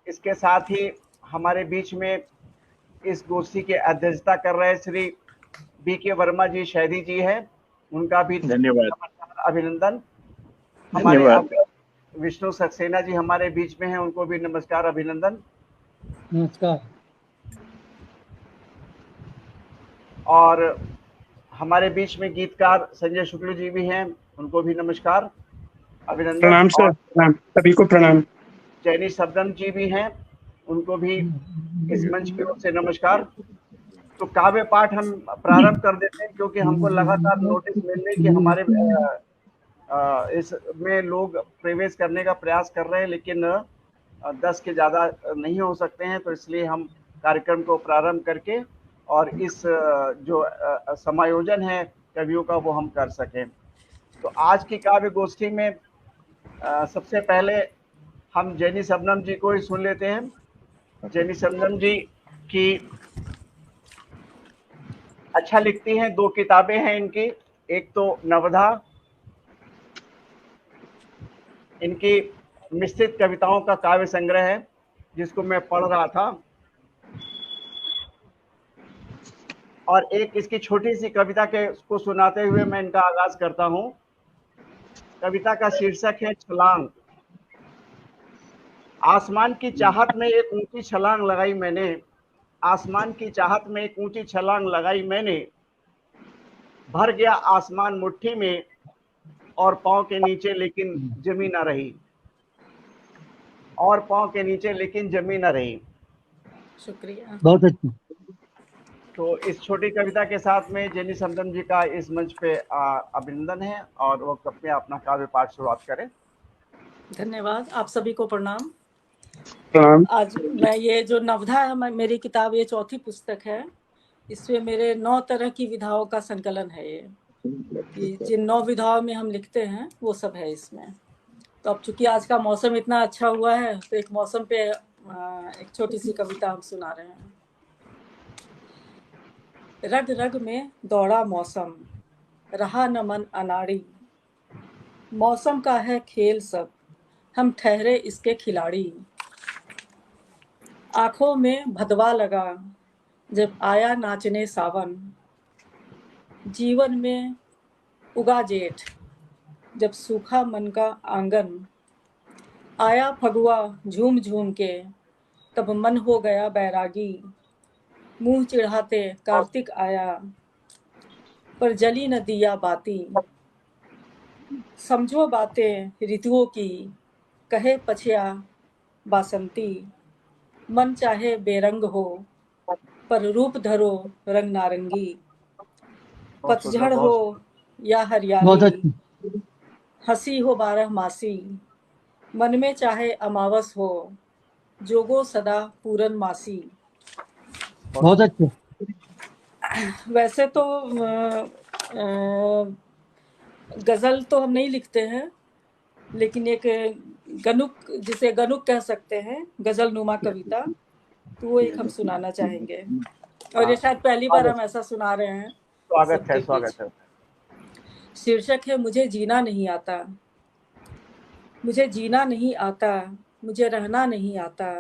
इसके साथ ही हमारे बीच में इस गोष्ठी की अध्यक्षता कर रहे श्री बीके वर्मा जी शहरी जी हैं, उनका भी धन्यवाद, अभिनंदन। हमारे धन्यवाद। विष्णु सक्सेना जी हमारे बीच में हैं, उनको भी नमस्कार, अभिनंदन। नमस्कार। और हमारे बीच में गीतकार संजय शुक्ल जी भी हैं, उनको भी नमस्कार, अभिनंदन। प्रणाम सर, प्रणाम, सभी को प्रणाम। जैनी शब्दम जी भी हैं, उनको भी इस मंच की ओर से नमस्कार। तो काव्य पाठ हम प्रारंभ कर देते हैं, क्योंकि हमको लगातार नोटिस मिल रही कि हमारे इसमें लोग प्रवेश करने का प्रयास कर रहे हैं, लेकिन 10 के ज़्यादा नहीं हो सकते हैं। तो इसलिए हम कार्यक्रम को प्रारंभ करके और इस जो समायोजन है कवियों का, वो हम कर सकें। तो आज की काव्य गोष्ठी में सबसे पहले हम जैनी शबनम जी को ही सुन लेते हैं। जैनी शबनम जी की अच्छा लिखती हैं, 2 किताबें हैं इनकी। एक तो नवधा, इनकी मिश्रित कविताओं का काव्य संग्रह है, जिसको मैं पढ़ रहा था। और एक इसकी छोटी सी कविता के को सुनाते हुए मैं इनका आगाज करता हूं। कविता का शीर्षक है छलांग। आसमान की चाहत में एक ऊंची छलांग लगाई मैंने, आसमान की चाहत में एक ऊंची छलांग लगाई मैंने। भर गया आसमान मुट्ठी में और पांव के नीचे लेकिन जमी न रही, और पांव के नीचे लेकिन जमी न रही। शुक्रिया, बहुत अच्छा। तो इस छोटी कविता के साथ में जैनी शबनम जी का इस मंच पे अभिनंदन है, और वो कृपया अपना काव्य पाठ शुरुआत करें। धन्यवाद, आप सभी को प्रणाम। प्रणाम। आज मैं ये जो नवधा है, मेरी किताब, ये चौथी पुस्तक है। इसमें मेरे 9 तरह की विधाओं का संकलन है। ये कि जिन 9 विधाओं में हम लिखते हैं वो सब है इसमें। तो अब चूंकि आज का मौसम इतना अच्छा हुआ है, तो एक मौसम पे एक छोटी सी कविता हम सुना रहे हैं। रग रग में दौड़ा मौसम, रहा न मन अनाड़ी। मौसम का है खेल सब, हम ठहरे इसके खिलाड़ी। आंखों में भदवा लगा जब आया नाचने सावन, जीवन में उगा जेठ जब सूखा मन का आंगन। आया फगुआ झूम झूम के तब मन हो गया बैरागी। मुंह चिढ़ाते कार्तिक आया पर जली न दिया बाती। समझो बातें ऋतुओं की, कहे पछिया बासंती। मन चाहे बेरंग हो पर रूप धरो रंग नारंगी। पतझड़ हो या हरियाली, हंसी हो 12 मासी। मन में चाहे अमावस हो, जोगो सदा पूरन मासी। बहुत अच्छे। वैसे तो गजल तो हम नहीं लिखते हैं, लेकिन एक गनुक, जिसे गनुक कह सकते हैं, गजल नुमा कविता, तो वो एक हम सुनाना चाहेंगे। और ये शायद पहली बार हम ऐसा सुना रहे हैं। स्वागत है, स्वागत है। शीर्षक है मुझे जीना नहीं आता। मुझे जीना नहीं आता, मुझे रहना नहीं आता।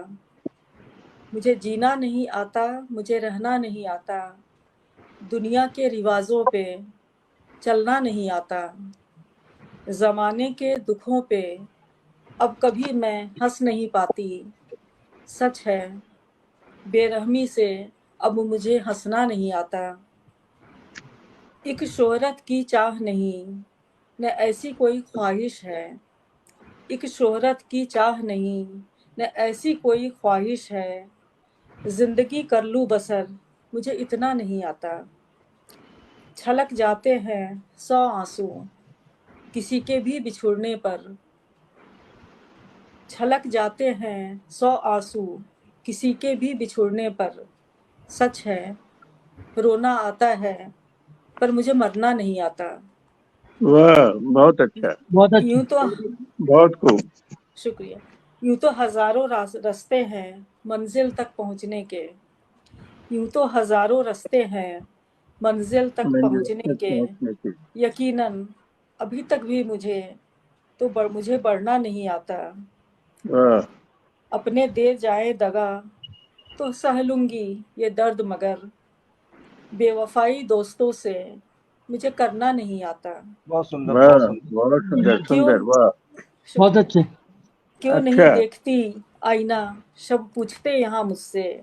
मुझे जीना नहीं आता, मुझे रहना नहीं आता। दुनिया के रिवाजों पे चलना नहीं आता। ज़माने के दुखों पे अब कभी मैं हंस नहीं पाती। सच है बेरहमी से अब मुझे हंसना नहीं आता। एक शोहरत की चाह नहीं, न ऐसी कोई ख्वाहिश है। एक शोहरत की चाह नहीं, न ऐसी कोई ख्वाहिश है। जिंदगी कर लूँ बसर, मुझे इतना नहीं आता। छलक जाते हैं 100 आंसू किसी के भी बिछुड़ने पर। छलक जाते हैं 100 आंसू किसी के भी बिछुड़ने पर। सच है रोना आता है पर मुझे मरना नहीं आता। वाह, बहुत अच्छा, बहुत अच्छा। यूं तो बहुत खूब। शुक्रिया। यूं तो हजारों रास्ते हैं मंजिल तक पहुंचने के। यूं तो हजारों रास्ते हैं मंजिल तक पहुंचने के। यकीनन अभी तक भी मुझे बढ़ना नहीं आता। अपने दे जाए दगा तो सह लूंगी ये दर्द, मगर बेवफाई दोस्तों से मुझे करना नहीं आता। बहुत सुंदर, वाह, बहुत सुंदर। बहुत सुंदर क्यों सुंदर, वाह। बहुत अच्छे। क्यों नहीं अच्छा, देखती आईना, सब पूछते यहाँ मुझसे।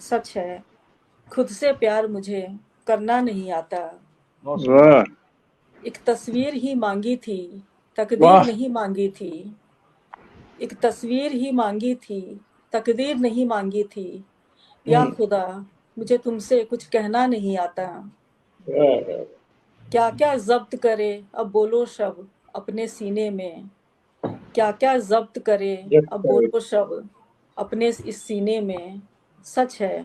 सच है, खुद से प्यार मुझे करना नहीं आता। बहुत सुंदर। वाह एक तस्वीर ही मांगी थी, तकदीर वाह। नहीं मांगी थी। एक तस्वीर ही मांगी थी, तकदीर नहीं मांगी थी। या खुदा, मुझे तुमसे कुछ कहना नहीं आता। क्या क्या जब्त करे अब बोलो शब अपने सीने में। क्या क्या जब्त करे अब बोलो शब अपने इस सीने में। सच है,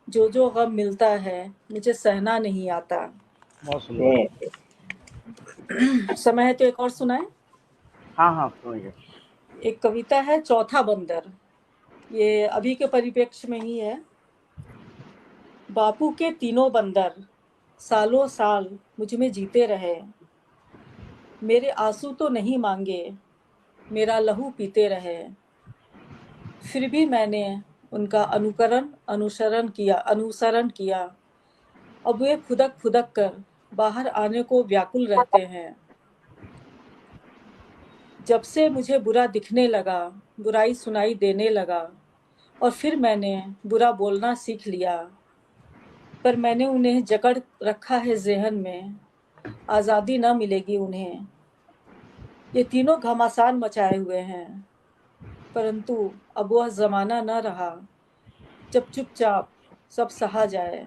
जो गम मिलता है मुझे सहना नहीं आता। बहुत सुंदर। समय है तो एक और सुनाए। हाँ हाँ, सुनिए। एक कविता है चौथा बंदर, ये अभी के परिप्रेक्ष्य में ही है। बापू के तीनों बंदर सालों साल मुझ में जीते रहे। मेरे आंसू तो नहीं मांगे, मेरा लहू पीते रहे। फिर भी मैंने उनका अनुसरण किया। अब वे खुदक खुदक कर बाहर आने को व्याकुल रहते हैं। जब से मुझे बुरा दिखने लगा, बुराई सुनाई देने लगा, और फिर मैंने बुरा बोलना सीख लिया। पर मैंने उन्हें जकड़ रखा है ज़हन में, आज़ादी न मिलेगी उन्हें। ये तीनों घमासान मचाए हुए हैं, परंतु अब वह ज़माना न रहा जब चुपचाप सब सहा जाए,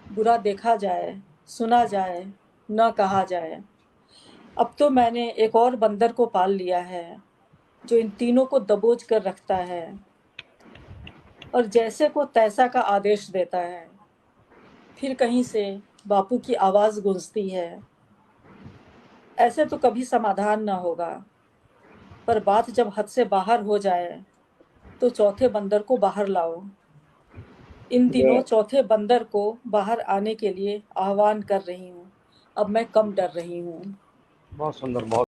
बुरा देखा जाए, सुना जाए, न कहा जाए। अब तो मैंने एक और बंदर को पाल लिया है, जो इन तीनों को दबोच कर रखता है और जैसे को तैसा का आदेश देता है। फिर कहीं से बापू की आवाज़ गूंजती है, ऐसे तो कभी समाधान न होगा, पर बात जब हद से बाहर हो जाए तो चौथे बंदर को बाहर लाओ। इन दिनों चौथे बंदर को बाहर आने के लिए आह्वान कर रही हूँ। अब मैं कम डर रही हूँ। बहुत सुंदर, बहुत